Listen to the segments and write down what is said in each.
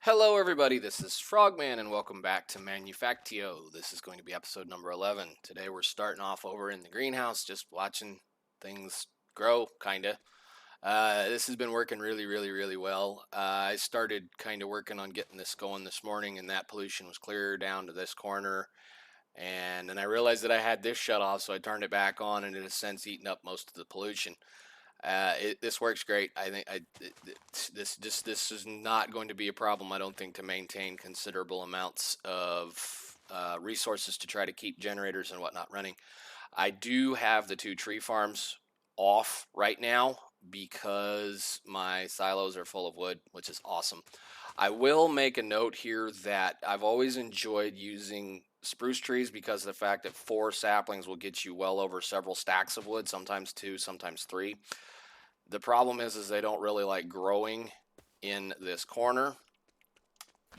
Hello, everybody. This is Frogman, and welcome back to Manufactio. This is going to be episode number 11. Today, we're starting off over in the greenhouse, just watching things grow, kind of. This has been working really well. I started kind of working on getting this going this morning, and that pollution was clear down to this corner. And then I realized that I had this shut off, so I turned it back on, and it has since eaten up most of the pollution. This works great. I think this is not going to be a problem. I don't think, to maintain considerable amounts of resources to try to keep generators and whatnot running. I do have the two tree farms off right now because my silos are full of wood, which is awesome. I will make a note here that I've always enjoyed using spruce trees because of the fact that 4 saplings will get you well over several stacks of wood, sometimes 2, sometimes 3. The problem is they don't really like growing in this corner.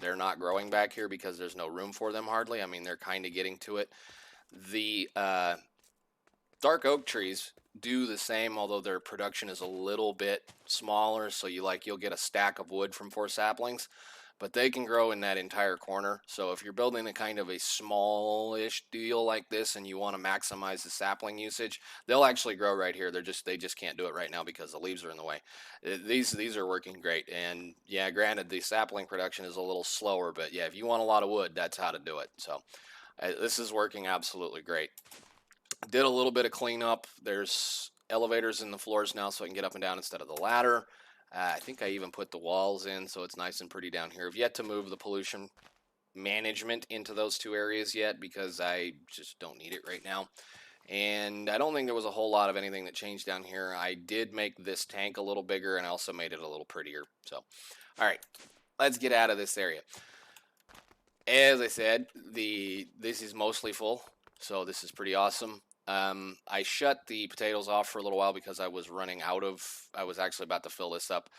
They're not growing back here because there's no room for them hardly. I mean, they're kind of getting to it. The dark oak trees do the same, although their production is a little bit smaller, so you'll get a stack of wood from 4 saplings, but they can grow in that entire corner. So if you're building a kind of a smallish deal like this and you want to maximize the sapling usage, they'll actually grow right here. They just can't do it right now because the leaves are in the way. These are working great, and yeah, granted the sapling production is a little slower, but yeah, if you want a lot of wood, that's how to do it. So this is working absolutely great. Did a little bit of cleanup. There's elevators in the floors now, so I can get up and down instead of the ladder. I think I even put the walls in, so it's nice and pretty down here. I've yet to move the pollution management into those 2 areas yet because I just don't need it right now. And I don't think there was a whole lot of anything that changed down here. I did make this tank a little bigger and I also made it a little prettier. So, all right, let's get out of this area. As I said, this is mostly full, so this is pretty awesome. I shut the potatoes off for a little while because I was I was actually about to fill this up.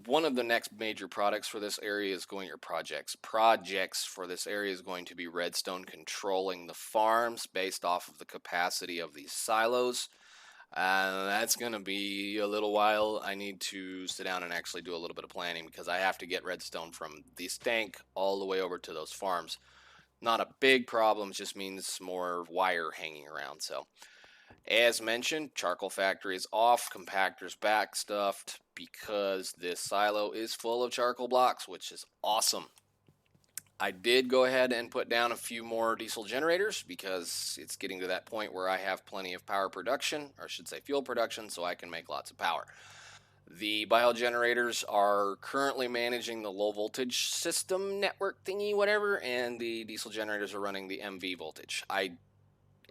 One of the next major projects for this area is projects for this area is going to be Redstone controlling the farms based off of the capacity of these silos. That's going to be a little while. I need to sit down and actually do a little bit of planning because I have to get redstone from this tank all the way over to those farms. Not a big problem, just means more wire hanging around. So, as mentioned, charcoal factory is off, compactor's backstuffed because this silo is full of charcoal blocks, which is awesome. I did go ahead and put down a few more diesel generators because it's getting to that point where I have plenty of power production, or I should say fuel production, so I can make lots of power. The biogenerators are currently managing the low voltage system network thingy, whatever, and the diesel generators are running the MV voltage. I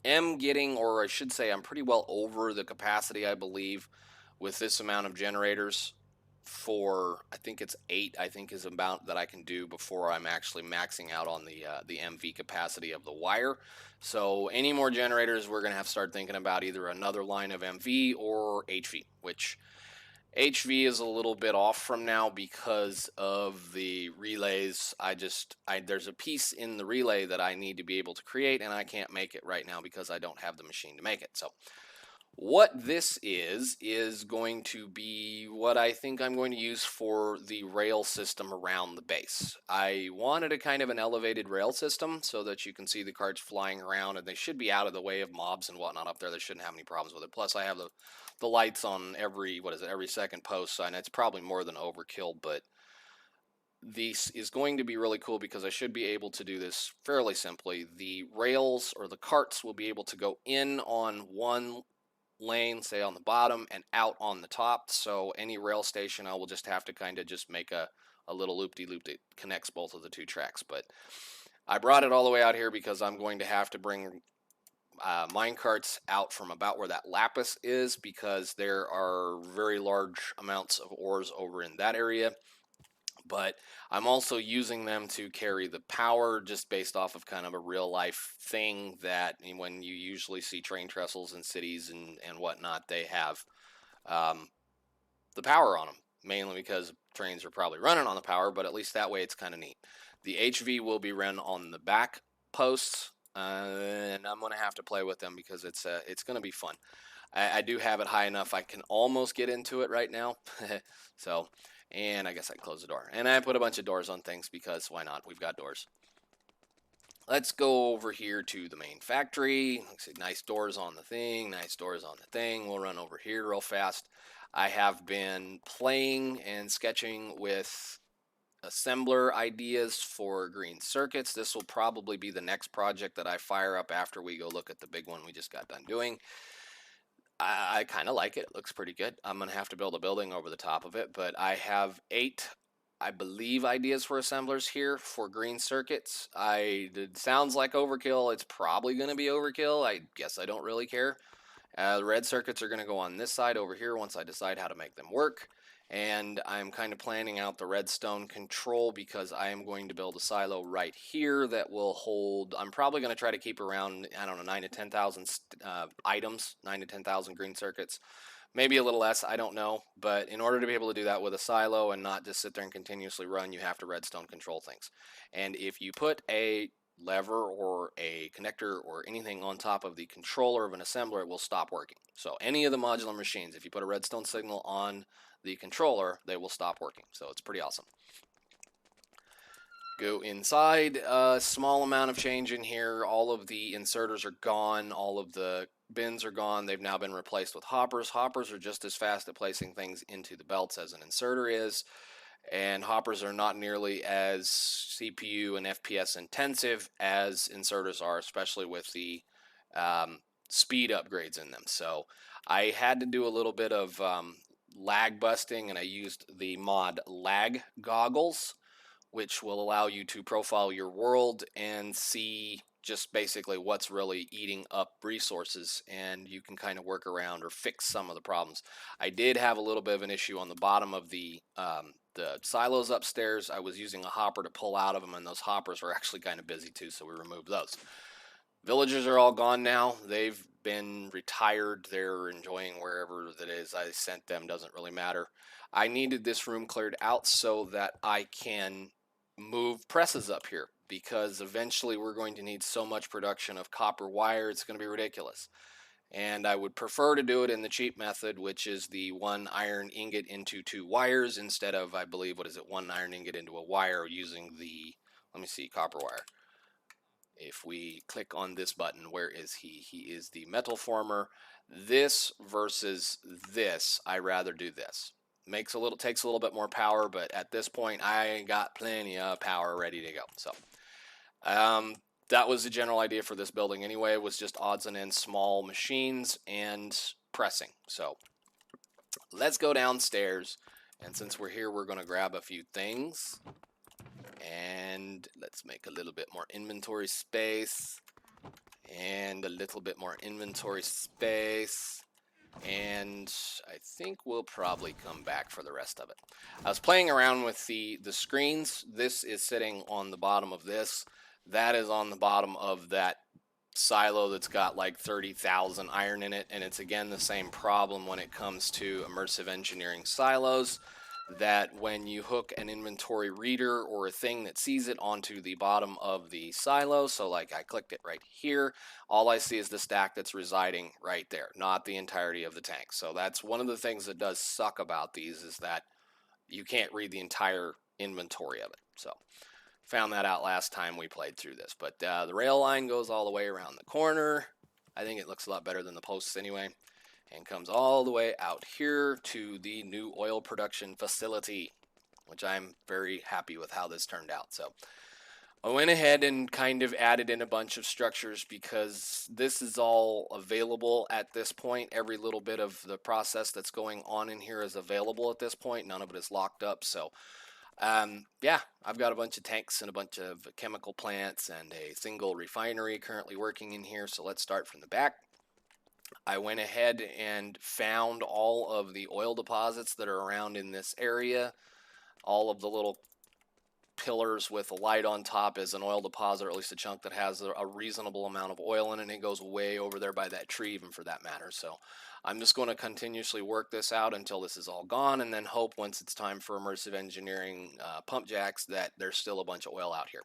am getting, or I should say, I'm pretty well over the capacity, I believe, with this amount of generators. I think it's 8, I think is about that I can do before I'm actually maxing out on the MV capacity of the wire. So any more generators, we're going to have to start thinking about either another line of MV or HV, which HV is a little bit off from now because of the relays. There's a piece in the relay that I need to be able to create, and I can't make it right now because I don't have the machine to make it. So what this is going to be what I think I'm going to use for the rail system around the base. I wanted a kind of an elevated rail system so that you can see the carts flying around, and they should be out of the way of mobs and whatnot up there. They shouldn't have any problems with it. Plus, I have the lights on every second post, and it's probably more than overkill, but this is going to be really cool because I should be able to do this fairly simply. The rails or the carts will be able to go in on one lane, say on the bottom, and out on the top. So any rail station, I will just have to kind of just make a little loop-de-loop that connects both of the 2 tracks. But I brought it all the way out here because I'm going to have to bring mine carts out from about where that lapis is because there are very large amounts of ores over in that area. But I'm also using them to carry the power just based off of kind of a real life thing that when you usually see train trestles in cities and whatnot, they have the power on them, mainly because trains are probably running on the power, but at least that way it's kind of neat. The HV will be run on the back posts, and I'm going to have to play with them because it's going to be fun. I do have it high enough I can almost get into it right now. So And I guess I close the door. And I put a bunch of doors on things because why not? We've got doors. Let's go over here to the main factory. Looks like nice doors on the thing, nice doors on the thing. We'll run over here real fast. I have been playing and sketching with assembler ideas for green circuits. This will probably be the next project that I fire up after we go look at the big one we just got done doing. I kind of like it. It looks pretty good. I'm going to have to build a building over the top of it, but I have 8, I believe, ideas for assemblers here for green circuits. It sounds like overkill. It's probably going to be overkill. I guess I don't really care. The red circuits are going to go on this side over here once I decide how to make them work. And I'm kind of planning out the redstone control because I am going to build a silo right here that will hold, I'm probably going to try to keep around, I don't know, 9 to 10,000 items, 9 to 10,000 green circuits. Maybe a little less, I don't know. But in order to be able to do that with a silo and not just sit there and continuously run, you have to redstone control things. And if you put a lever or a connector or anything on top of the controller of an assembler, it will stop working. So any of the modular machines, if you put a redstone signal on the controller, they will stop working. So it's pretty awesome. Go inside, a small amount of change in here. All of the inserters are gone. All of the bins are gone. They've now been replaced with hoppers. Hoppers are just as fast at placing things into the belts as an inserter is. And hoppers are not nearly as CPU and FPS intensive as inserters are, especially with the speed upgrades in them. So I had to do a little bit of lag busting, and I used the mod lag goggles, which will allow you to profile your world and see just basically what's really eating up resources, and you can kind of work around or fix some of the problems. I did have a little bit of an issue on the bottom of the silos upstairs. I was using a hopper to pull out of them, and those hoppers were actually kind of busy too, so we removed those. Villagers are all gone now. They've been retired. They're enjoying wherever that is I sent them. Doesn't really matter. I needed this room cleared out so that I can move presses up here, because eventually we're going to need so much production of copper wire, it's going to be ridiculous. And I would prefer to do it in the cheap method, which is the 1 iron ingot into 2 wires instead of, I believe, 1 iron ingot into a wire using the, let me see, copper wire. If we click on this button, where is he? He is the metal former. This versus this, I rather do this. Takes a little bit more power, but at this point, I got plenty of power ready to go. So, that was the general idea for this building anyway. It was just odds and ends, small machines and pressing. So, let's go downstairs. And since we're here, we're going to grab a few things. And let's make a little bit more inventory space. And a little bit more inventory space. And I think we'll probably come back for the rest of it. I was playing around with the screens. This is sitting on the bottom of this. That is on the bottom of that silo that's got like 30,000 iron in it. And it's again the same problem when it comes to immersive engineering silos, that when you hook an inventory reader or a thing that sees it onto the bottom of the silo, so like I clicked it right here, all I see is the stack that's residing right there, not the entirety of the tank. So that's one of the things that does suck about these, is that you can't read the entire inventory of it. So found that out last time we played through this. But the rail line goes all the way around the corner. I think it looks a lot better than the posts anyway. And comes all the way out here to the new oil production facility, which I'm very happy with how this turned out. So I went ahead and kind of added in a bunch of structures because this is all available at this point. Every little bit of the process that's going on in here is available at this point. None of it is locked up. So yeah, I've got a bunch of tanks and a bunch of chemical plants and a single refinery currently working in here. So let's start from the back. I went ahead and found all of the oil deposits that are around in this area. All of the little pillars with a light on top is an oil deposit, or at least a chunk that has a reasonable amount of oil in it. And it goes way over there by that tree, even for that matter. So I'm just going to continuously work this out until this is all gone, and then hope once it's time for immersive engineering pump jacks that there's still a bunch of oil out here.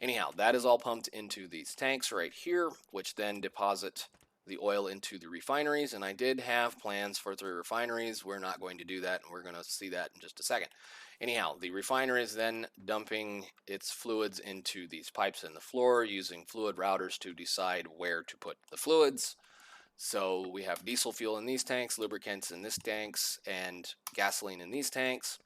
Anyhow, that is all pumped into these tanks right here, which then deposit the oil into the refineries, and I did have plans for 3 refineries. We're not going to do that, and we're going to see that in just a second. Anyhow, the refinery is then dumping its fluids into these pipes in the floor using fluid routers to decide where to put the fluids. So we have diesel fuel in these tanks, lubricants in these tanks, and gasoline in these tanks.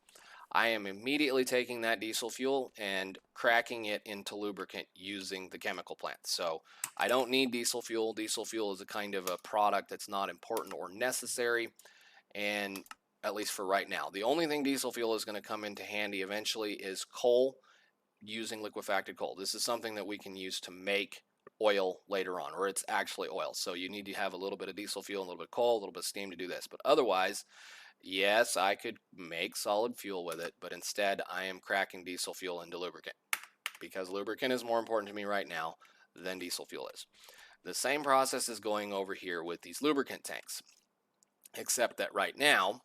I am immediately taking that diesel fuel and cracking it into lubricant using the chemical plant. So I don't need diesel fuel. Diesel fuel is a kind of a product that's not important or necessary, and at least for right now. The only thing diesel fuel is going to come into handy eventually is coal, using liquefied coal. This is something that we can use to make oil later on, or it's actually oil. So you need to have a little bit of diesel fuel, a little bit of coal, a little bit of steam to do this. But otherwise, yes, I could make solid fuel with it, but instead I am cracking diesel fuel into lubricant because lubricant is more important to me right now than diesel fuel is. The same process is going over here with these lubricant tanks, except that right now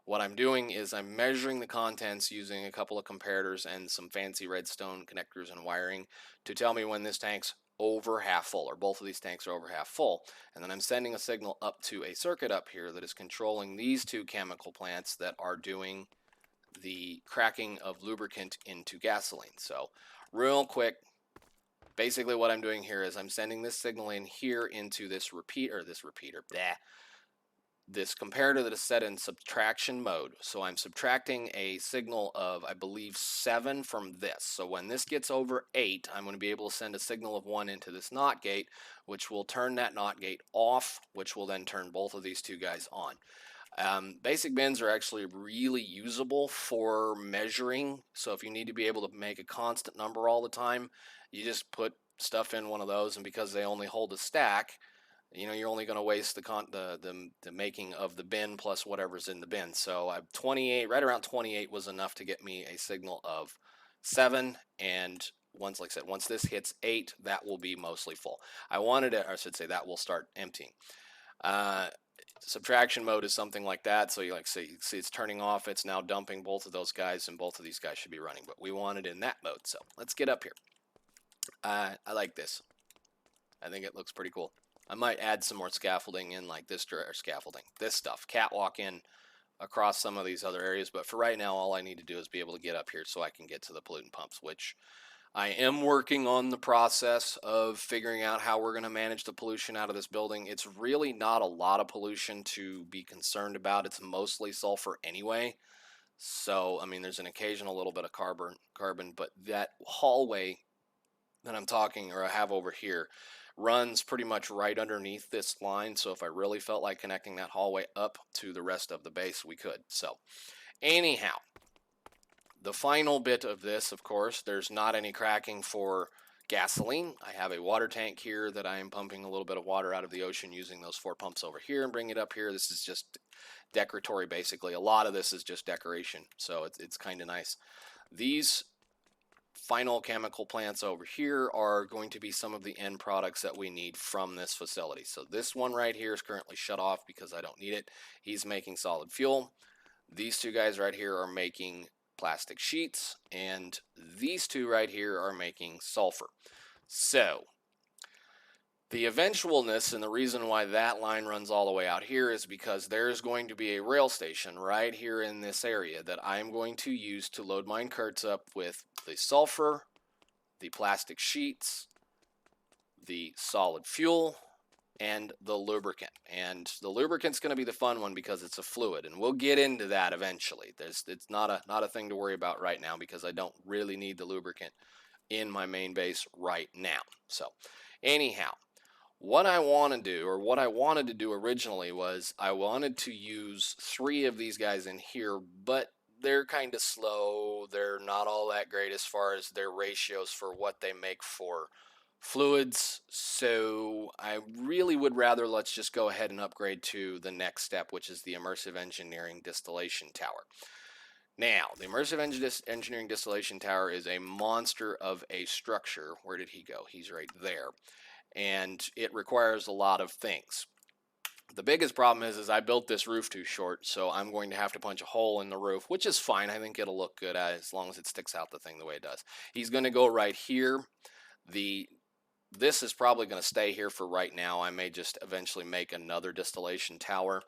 what I'm doing is I'm measuring the contents using a couple of comparators and some fancy redstone connectors and wiring to tell me when this tank's over half full, or both of these tanks are over half full. And then I'm sending a signal up to a circuit up here that is controlling these 2 chemical plants that are doing the cracking of lubricant into gasoline. So real quick, basically what I'm doing here is I'm sending this signal in here into this this comparator that is set in subtraction mode. So I'm subtracting a signal of, I believe, 7 from this. So when this gets over 8, I'm going to be able to send a signal of 1 into this NOT gate, which will turn that NOT gate off, which will then turn both of these 2 guys on. Basic bins are actually really usable for measuring. So if you need to be able to make a constant number all the time, you just put stuff in one of those, and because they only hold a stack, you're only going to waste the making of the bin plus whatever's in the bin. So 28, right around 28 was enough to get me a signal of 7. And once this hits 8, that will be mostly full. I should say that will start emptying. Subtraction mode is something like that. So you see it's turning off. It's now dumping both of those guys, and both of these guys should be running. But we want it in that mode. So let's get up here. I like this. I think it looks pretty cool. I might add some more scaffolding in, like this stuff, catwalk in across some of these other areas. But for right now, all I need to do is be able to get up here so I can get to the pollutant pumps, which I am working on the process of figuring out how we're going to manage the pollution out of this building. It's really not a lot of pollution to be concerned about. It's mostly sulfur anyway. So, I mean, there's an occasional little bit of carbon, but that hallway that I'm talking, or I have over here, runs pretty much right underneath this line. So if I really felt like connecting that hallway up to the rest of the base, we could. So anyhow, the final bit of this, of course, there's not any cracking for gasoline. I have a water tank here that I am pumping a little bit of water out of the ocean using those 4 pumps over here and bringing it up here. This is just decoratory, basically. A lot of this is just decoration, so it's kind of nice. These final chemical plants over here are going to be some of the end products that we need from this facility. So this one right here is currently shut off because I don't need it. He's making solid fuel. These 2 guys right here are making plastic sheets, and these 2 right here are making sulfur. So the eventualness, and the reason why that line runs all the way out here, is because there's going to be a rail station right here in this area that I'm going to use to load mine carts up with the sulfur, the plastic sheets, the solid fuel, and the lubricant. And the lubricant's going to be the fun one because it's a fluid, and we'll get into that eventually. It's not a thing to worry about right now because I don't really need the lubricant in my main base right now. So anyhow, what I want to do, or what I wanted to do originally, was I wanted to use 3 of these guys in here, but they're kind of slow. They're not all that great as far as their ratios for what they make for fluids. So I really would rather let's just go ahead and upgrade to the next step, which is the Immersive Engineering Distillation Tower. Now, the Immersive Engineering Distillation Tower is a monster of a structure. Where did he go? He's right there. And it requires a lot of things. The biggest problem is I built this roof too short, so I'm going to have to punch a hole in the roof, which is fine. I think it'll look good as long as it sticks out the thing the way it does. He's going to go right here. The this is probably going to stay here for right now. I may just eventually make another distillation tower.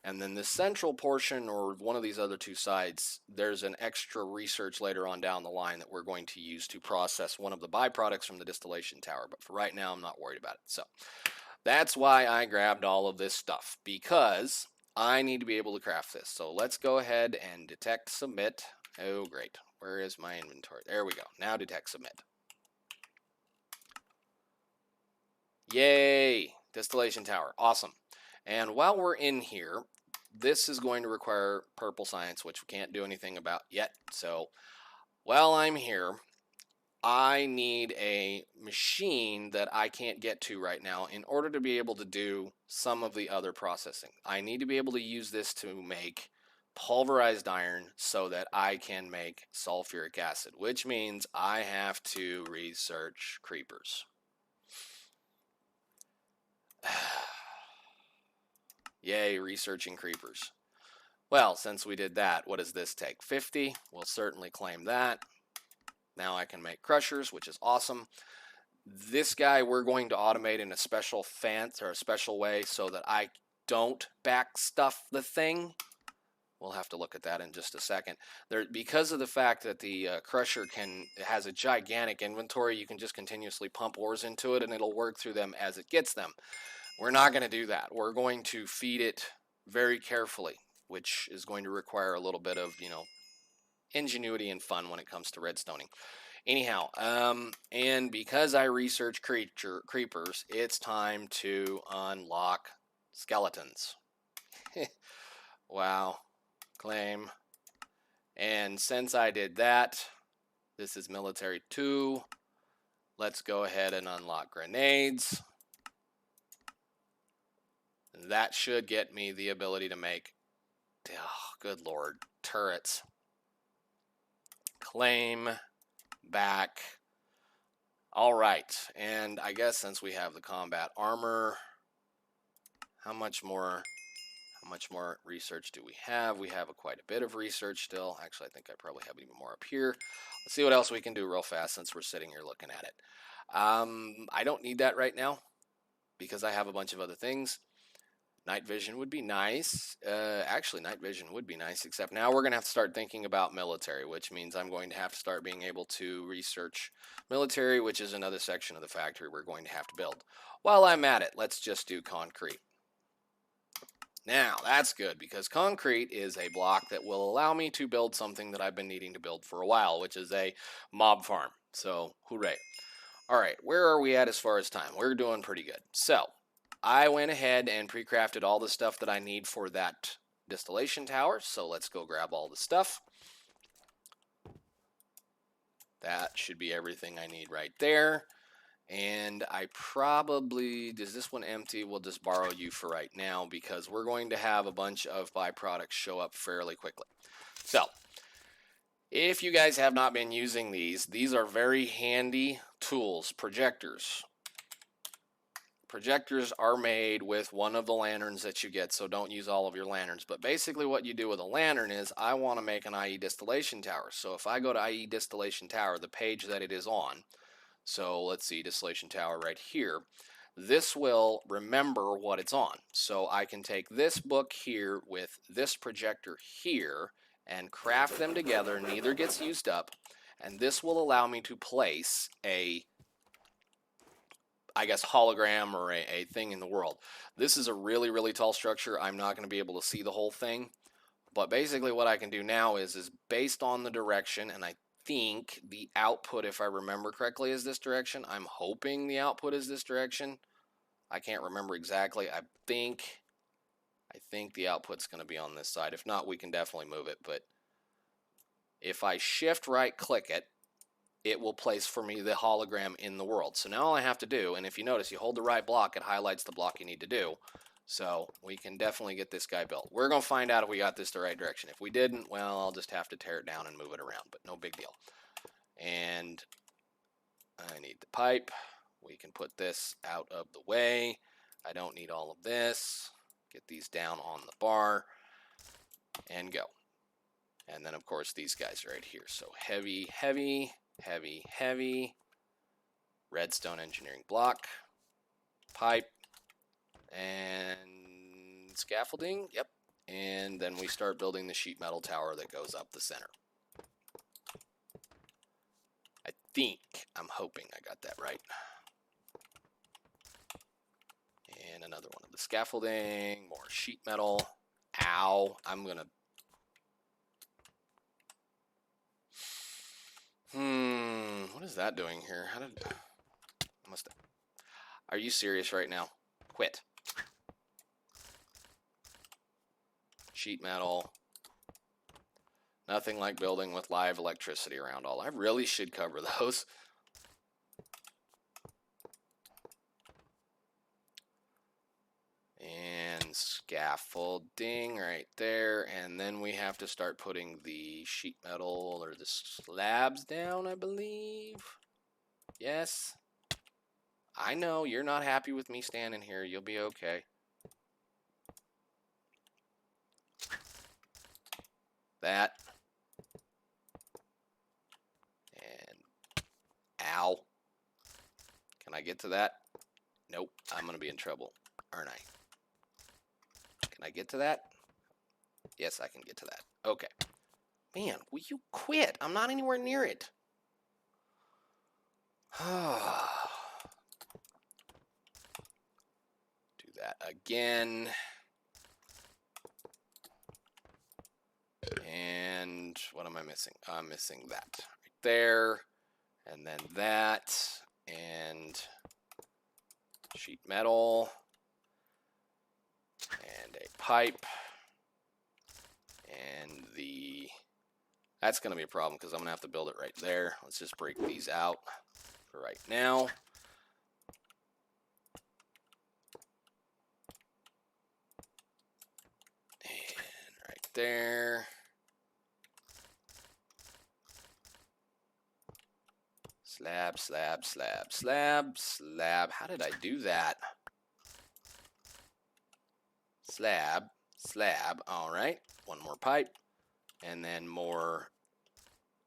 And then the central portion, or one of these other two sides, there's an extra research later on down the line that we're going to use to process one of the byproducts from the distillation tower. But for right now, I'm not worried about it. So that's why I grabbed all of this stuff, because I need to be able to craft this. So let's go ahead and detect submit. Oh, great. Where is my inventory? There we go. Now detect submit. Yay! Distillation tower. Awesome. And while we're in here, this is going to require purple science, which we can't do anything about yet. So while I'm here, I need a machine that I can't get to right now in order to be able to do some of the other processing. I need to be able to use this to make pulverized iron so that I can make sulfuric acid, which means I have to research creepers. Yay, researching creepers. Well, since we did that, what does this take? 50. We'll certainly claim that. Now I can make crushers, which is awesome. This guy we're going to automate in a special a special way so that I don't back stuff the thing. We'll have to look at that in just a second. Because of the fact that the crusher has a gigantic inventory, you can just continuously pump ores into it and it'll work through them as it gets them. We're not going to do that. We're going to feed it very carefully, which is going to require a little bit of, ingenuity and fun when it comes to redstoning. Anyhow, and because I research creepers, it's time to unlock skeletons. Wow. Claim. And since I did that, this is military 2. Let's go ahead and unlock grenades. That should get me the ability to make, oh, good lord, turrets. Claim. Back. All right, and I guess since we have the combat armor, how much more research do we have? We have quite a bit of research still. Actually, I think I probably have even more up here. Let's see what else we can do real fast since we're sitting here looking at it. I don't need that right now because I have a bunch of other things. Night vision would be nice. Actually, night vision would be nice, except now we're going to have to start thinking about military, which means I'm going to have to start being able to research military, which is another section of the factory we're going to have to build. While I'm at it, let's just do concrete. Now, that's good, because concrete is a block that will allow me to build something that I've been needing to build for a while, which is a mob farm. So, hooray. All right, where are we at as far as time? We're doing pretty good. So, I went ahead and pre-crafted all the stuff that I need for that distillation tower. So let's go grab all the stuff. That should be everything I need right there. And I probably, does this one empty? We'll just borrow you for right now because we're going to have a bunch of byproducts show up fairly quickly. So, if you guys have not been using these are very handy tools, projectors. Projectors are made with one of the lanterns that you get, so don't use all of your lanterns. But basically what you do with a lantern is, I want to make an IE Distillation Tower. So if I go to IE Distillation Tower, the page that it is on, so let's see, Distillation Tower right here, this will remember what it's on. So I can take this book here with this projector here and craft them together, neither gets used up, and this will allow me to place a, I guess, hologram or a thing in the world. This is a really, really tall structure. I'm not going to be able to see the whole thing. But basically what I can do now is based on the direction, and I think the output, if I remember correctly, is this direction. I'm hoping the output is this direction. I can't remember exactly. I think the output's going to be on this side. If not, we can definitely move it. But if I shift right click it, it will place for me the hologram in the world. So now all I have to do, and if you notice, you hold the right block, it highlights the block you need to do. So we can definitely get this guy built. We're going to find out if we got this the right direction. If we didn't, well, I'll just have to tear it down and move it around, but no big deal. And I need the pipe. We can put this out of the way. I don't need all of this. Get these down on the bar and go. And then, of course, these guys right here. So heavy, heavy, heavy, heavy. redstone engineering block, pipe, and scaffolding. Yep. And then we start building the sheet metal tower that goes up the center. I'm hoping I got that right. And another one of the scaffolding, more sheet metal. Ow, what is that doing here? Are you serious right now? Quit. Sheet metal. Nothing like building with live electricity around all. I really should cover those. And scaffolding right there. And then we have to start putting the sheet metal or the slabs down, I believe. Yes. I know you're not happy with me standing here. You'll be okay. That. And ow. Can I get to that? Nope. I'm going to be in trouble, aren't I? Can I get to that? Yes, I can get to that. Okay. Man, will you quit? I'm not anywhere near it. Do that again. And what am I missing? I'm missing that right there. And then that. And sheet metal. And a pipe. And that's going to be a problem because I'm going to have to build it right there. Let's just break these out for right now. And right there. Slab, slab, slab, slab, slab. How did I do that? Slab, slab. All right. One more pipe. And then more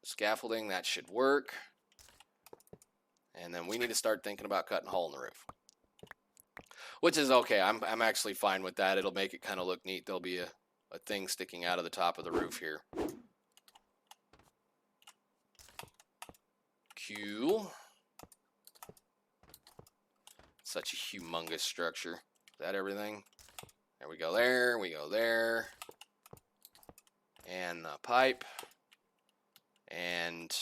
scaffolding. That should work. And then we need to start thinking about cutting a hole in the roof. Which is okay. I'm actually fine with that. It'll make it kind of look neat. There'll be a thing sticking out of the top of the roof here. Cool. Such a humongous structure. Is that everything? There we go there. We go there. And the pipe. And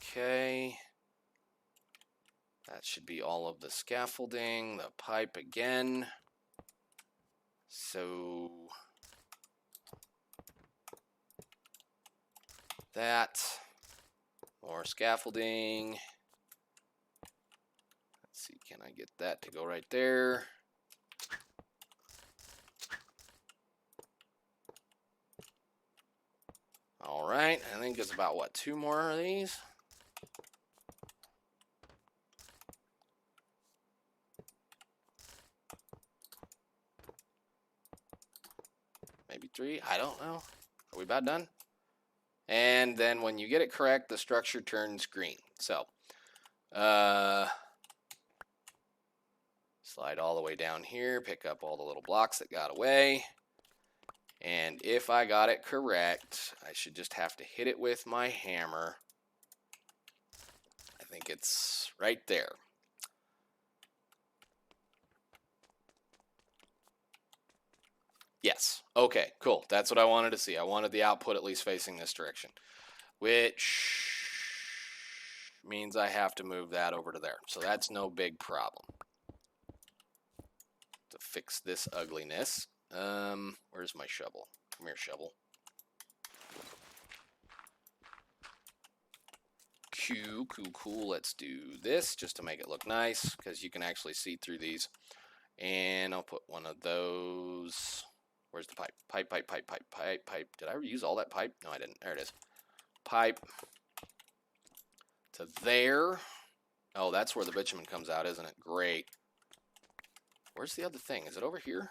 okay. That should be all of the scaffolding. The pipe again. So that. More scaffolding. Let's see, can I get that to go right there? All right, I think it's about, what, 2 more of these? Maybe 3, I don't know. Are we about done? And then when you get it correct, the structure turns green. So, slide all the way down here, pick up all the little blocks that got away. And if I got it correct, I should just have to hit it with my hammer. I think it's right there. Yes. Okay, cool. That's what I wanted to see. I wanted the output at least facing this direction, which means I have to move that over to there. So that's no big problem. To fix this ugliness. Where's my shovel? Come here, shovel. Cool. Let's do this just to make it look nice, because you can actually see through these. And I'll put one of those. Where's the pipe? Pipe. Did I use all that pipe? No, I didn't. There it is. Pipe to there. Oh, that's where the bitumen comes out, isn't it? Great. Where's the other thing? Is it over here?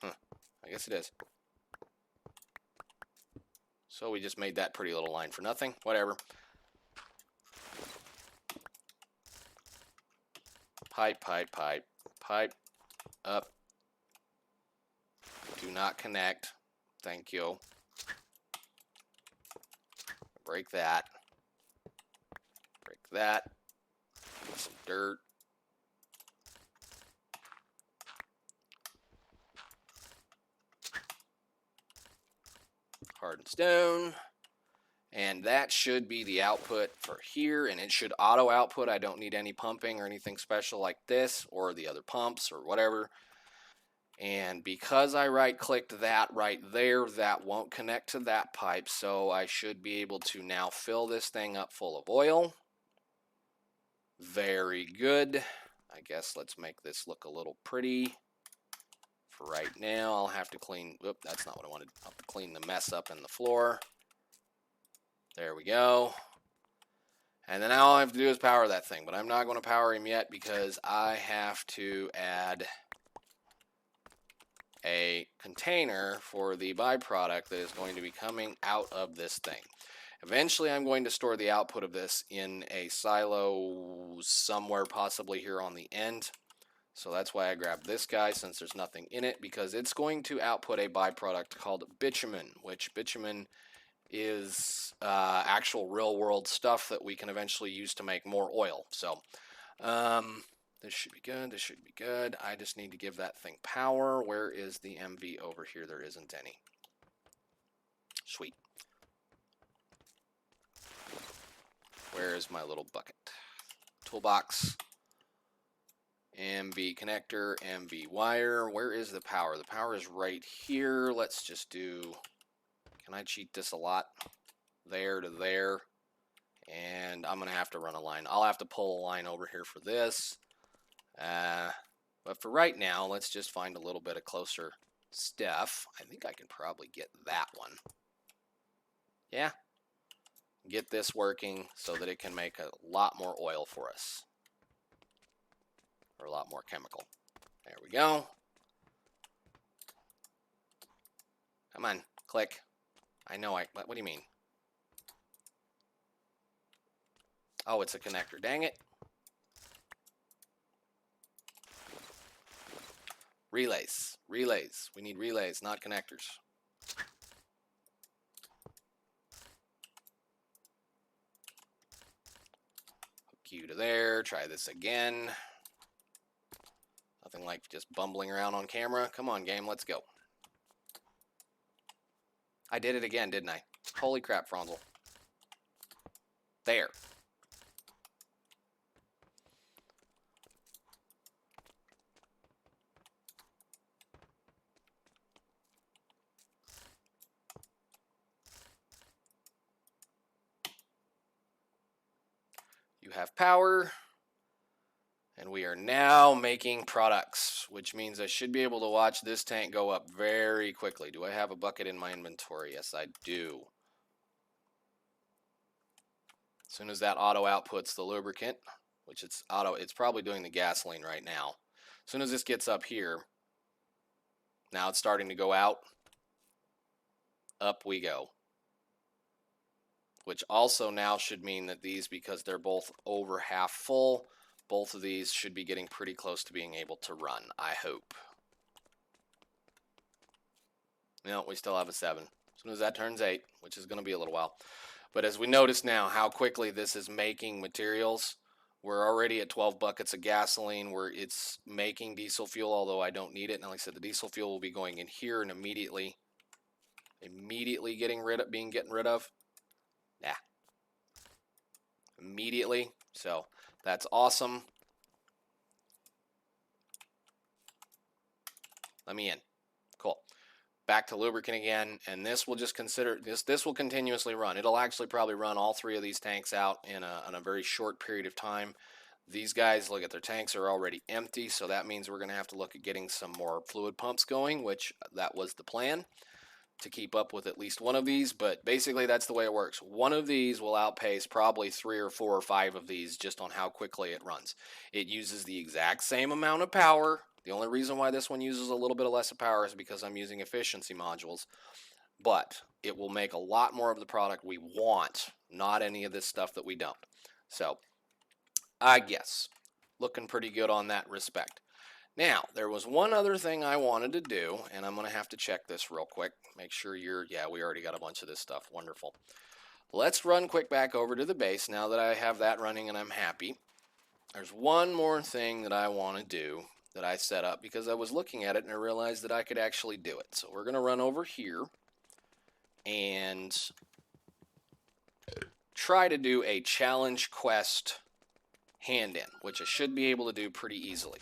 Huh. I guess it is. So we just made that pretty little line for nothing. Whatever. Pipe, pipe, pipe, pipe, up. Do not connect. Thank you. Break that. Break that. Get some dirt. Hardened stone. And that should be the output for here, and it should auto output. I don't need any pumping or anything special like this or the other pumps or whatever. And because I right-clicked that right there, that won't connect to that pipe, so I should be able to now fill this thing up full of oil. Very good. I guess let's make this look a little pretty. For right now, I'll have to clean, whoop, that's not what I wanted. I'll have to clean the mess up in the floor. There we go. And then all I have to do is power that thing. But I'm not going to power him yet because I have to add a container for the byproduct that is going to be coming out of this thing. Eventually, I'm going to store the output of this in a silo somewhere, possibly here on the end. So that's why I grabbed this guy, since there's nothing in it, because it's going to output a byproduct called bitumen, which bitumen is actual real-world stuff that we can eventually use to make more oil. So this should be good. This should be good. I just need to give that thing power. Where is the MV over here? There isn't any. Sweet. Where is my little bucket? Toolbox. MV connector, MV wire. Where is the power? The power is right here. Let's just do... Can I cheat this a lot? There to there. And I'm going to have to run a line. I'll have to pull a line over here for this. But for right now, let's just find a little bit of closer stuff. I think I can probably get that one. Yeah. Get this working so that it can make a lot more oil for us. Or a lot more chemical. There we go. Come on. Click. I know what do you mean? Oh, it's a connector. Dang it. Relays. Relays. We need relays, not connectors. Hook you to there. Try this again. Nothing like just bumbling around on camera. Come on, game. Let's go. I did it again, didn't I? Holy crap, Franzel. There. You have power. And we are now making products, which means I should be able to watch this tank go up very quickly. Do I have a bucket in my inventory? Yes, I do. As soon as that auto outputs the lubricant, which it's probably doing the gasoline right now. As soon as this gets up here, now it's starting to go out. Up we go. Which also now should mean that these, because they're both over half full, both of these should be getting pretty close to being able to run, I hope. No, we still have a 7. As soon as that turns 8, which is going to be a little while. But as we notice now how quickly this is making materials, we're already at 12 buckets of gasoline where it's making diesel fuel, although I don't need it. And like I said, the diesel fuel will be going in here and immediately getting rid of. Yeah. Immediately. So that's awesome. Let me in. Cool. Back to lubricant again, and this will just consider this will continuously run. It'll actually probably run all 3 of these tanks out in a very short period of time. These guys, look at their tanks are already empty, so that means we're going to have to look at getting some more fluid pumps going, which that was the plan, to keep up with at least one of these. But basically that's the way it works. One of these will outpace probably 3 or 4 or 5 of these just on how quickly it runs. It uses the exact same amount of power. The only reason why this one uses a little bit less of power is because I'm using efficiency modules. but it will make a lot more of the product we want, not any of this stuff that we don't. So I guess looking pretty good on that respect. Now, there was one other thing I wanted to do, and I'm going to have to check this real quick. Make sure yeah, we already got a bunch of this stuff. Wonderful. Let's run quick back over to the base now that I have that running and I'm happy. There's one more thing that I want to do that I set up because I was looking at it and I realized that I could actually do it. So we're going to run over here and try to do a challenge quest hand in, which I should be able to do pretty easily.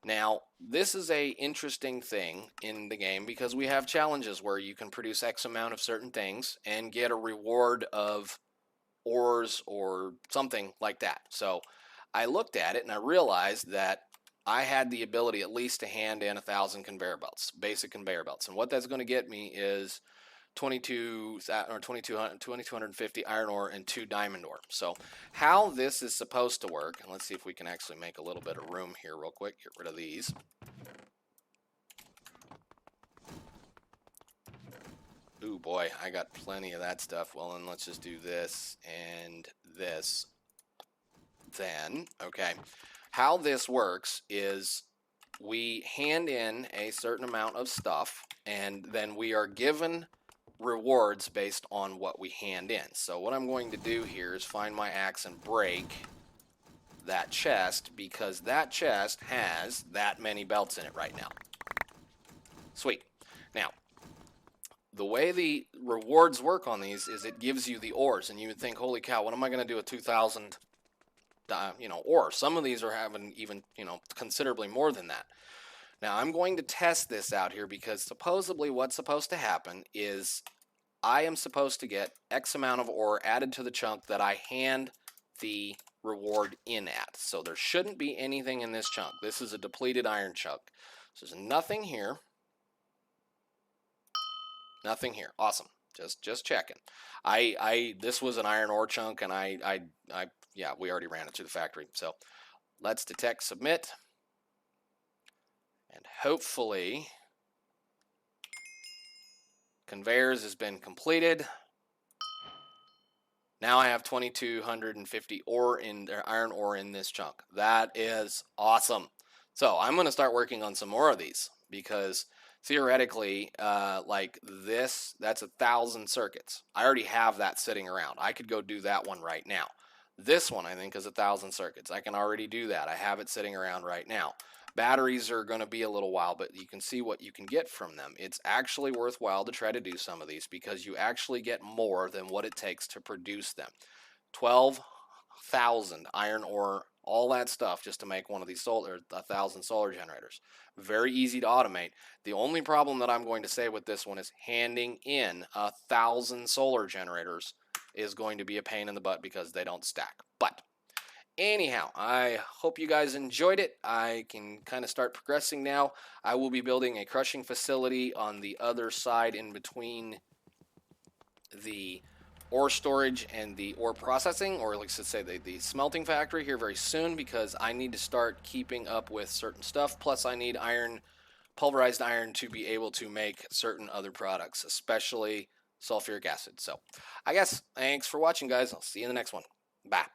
Now, this is a interesting thing in the game because we have challenges where you can produce X amount of certain things and get a reward of ores or something like that. So I looked at it and I realized that I had the ability at least to hand in 1,000 conveyor belts, basic conveyor belts. And what that's going to get me is 2,250 iron ore and 2 diamond ore. So how this is supposed to work, and let's see if we can actually make a little bit of room here real quick. Get rid of these. Ooh boy, I got plenty of that stuff. Well, then let's just do this and this. Then, okay. How this works is we hand in a certain amount of stuff and then we are given rewards based on what we hand in. So what I'm going to do here is find my axe and break that chest because that chest has that many belts in it right now. Sweet. Now, the way the rewards work on these is it gives you the ores, and you would think, holy cow, what am I going to do with 2,000 ore? Some of these are having even, considerably more than that. Now, I'm going to test this out here because supposedly what's supposed to happen is I am supposed to get X amount of ore added to the chunk that I hand the reward in at. So there shouldn't be anything in this chunk. This is a depleted iron chunk. So there's nothing here. Nothing here. Awesome. Just checking. This was an iron ore chunk, and yeah, we already ran it to the factory. So let's detect submit. And hopefully conveyors has been completed. Now I have 2,250 iron ore in this chunk. That is awesome. So I'm going to start working on some more of these because theoretically, like this, that's 1,000 circuits. I already have that sitting around. I could go do that one right now. This one, I think, is 1,000 circuits. I can already do that. I have it sitting around right now. Batteries are going to be a little while, but you can see what you can get from them. It's actually worthwhile to try to do some of these because you actually get more than what it takes to produce them. 12,000 iron ore, all that stuff just to make one of these 1,000 solar generators. Very easy to automate. The only problem that I'm going to say with this one is handing in 1,000 solar generators is going to be a pain in the butt because they don't stack. But anyhow, I hope you guys enjoyed it. I can kind of start progressing now. I will be building a crushing facility on the other side in between the ore storage and the ore processing, or let's just say the smelting factory here very soon because I need to start keeping up with certain stuff. Plus, I need iron, pulverized iron, to be able to make certain other products, especially sulfuric acid. So I guess thanks for watching, guys. I'll see you in the next one. Bye.